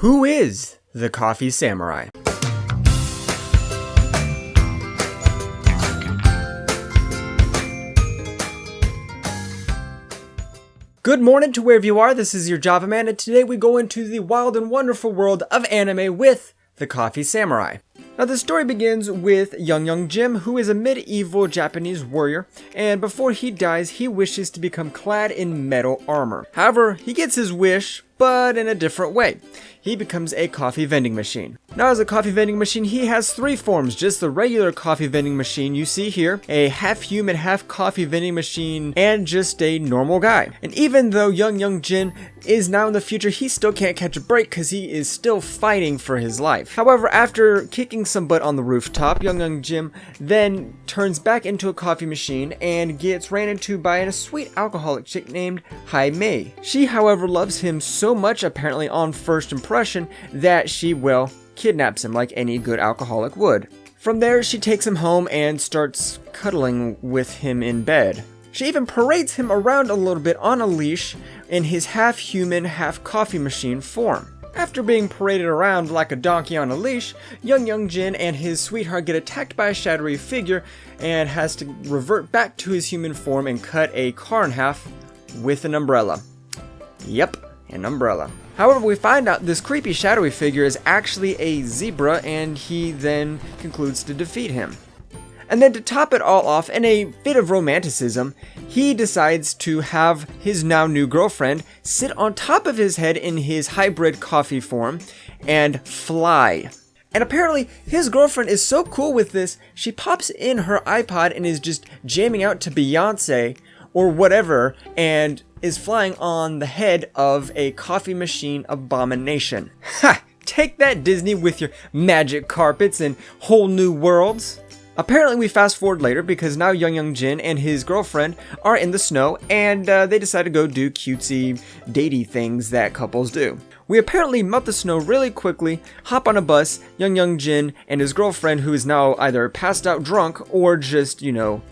Who is the Coffee Samurai? Good morning to wherever you are, this is your Java Man, and today we go into the wild and wonderful world of anime with the Coffee Samurai. Now the story begins with Young Jin, who is a medieval Japanese warrior, and before he dies, he wishes to become clad in metal armor. However, he gets his wish, but in a different way. He becomes a coffee vending machine. Now as a coffee vending machine, he has three forms. Just the regular coffee vending machine you see here, a half human, half coffee vending machine, and just a normal guy. And even though Young Jin is now in the future, he still can't catch a break because he is still fighting for his life. However, after kicking some butt on the rooftop, Young Jin then turns back into a coffee machine and gets ran into by a sweet alcoholic chick named Hye Mi. She, however, loves him so much, apparently on first impression, that she, well, kidnaps him like any good alcoholic would. From there, she takes him home and starts cuddling with him in bed. She even parades him around a little bit on a leash in his half-human, half-coffee machine form. After being paraded around like a donkey on a leash, Young Jin and his sweetheart get attacked by a shadowy figure and has to revert back to his human form and cut a car in half with an umbrella. Yep, an umbrella. However, we find out this creepy shadowy figure is actually a zebra, and he then concludes to defeat him. And then to top it all off, in a bit of romanticism, he decides to have his now new girlfriend sit on top of his head in his hybrid coffee form and fly. And apparently, his girlfriend is so cool with this, she pops in her iPod and is just jamming out to Beyonce or whatever, and is flying on the head of a coffee machine abomination. Ha! Take that, Disney, with your magic carpets and whole new worlds. Apparently we fast forward later because now Young Jin and his girlfriend are in the snow, and they decide to go do cutesy, datey things that couples do. We apparently melt the snow really quickly, hop on a bus, Young Jin and his girlfriend, who is now either passed out drunk or just,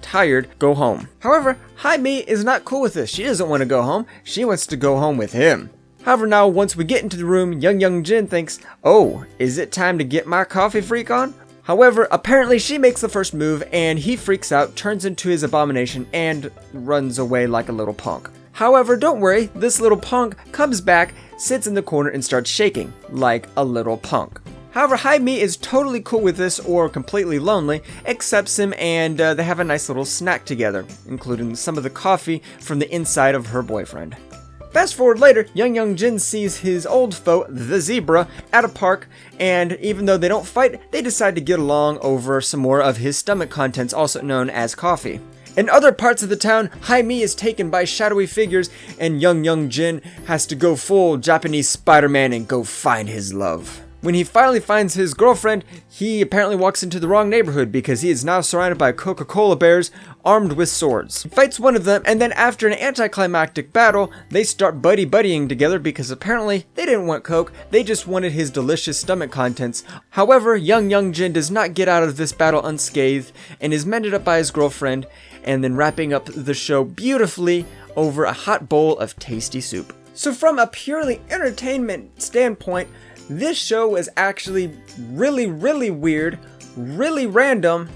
tired, go home. However, Hye Mi is not cool with this. She doesn't want to go home. She wants to go home with him. However, now once we get into the room, Young Jin thinks, oh, is it time to get my coffee freak on? However, apparently she makes the first move and he freaks out, turns into his abomination, and runs away like a little punk. However, don't worry, this little punk comes back, sits in the corner, and starts shaking like a little punk. However, Hye Mi is totally cool with this, or completely lonely, accepts him, and they have a nice little snack together, including some of the coffee from the inside of her boyfriend. Fast forward later, Young Jin sees his old foe, the zebra, at a park, and even though they don't fight, they decide to get along over some more of his stomach contents, also known as coffee. In other parts of the town, Hye Mi is taken by shadowy figures, and Young Jin has to go full Japanese Spider-Man and go find his love. When he finally finds his girlfriend, he apparently walks into the wrong neighborhood because he is now surrounded by Coca-Cola bears armed with swords. He fights one of them, and then after an anticlimactic battle, they start buddying together because apparently they didn't want Coke, they just wanted his delicious stomach contents. However, Young Jin does not get out of this battle unscathed and is mended up by his girlfriend, and then wrapping up the show beautifully over a hot bowl of tasty soup. So from a purely entertainment standpoint, this show is actually really weird, really random,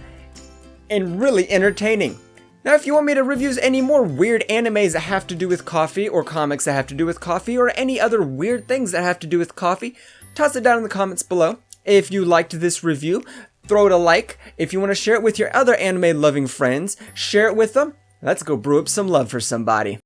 and really entertaining. Now, if you want me to review any more weird animes that have to do with coffee, or comics that have to do with coffee, or any other weird things that have to do with coffee, toss it down in the comments below. If you liked this review, throw it a like. If you want to share it with your other anime-loving friends, share it with them. Let's go brew up some love for somebody.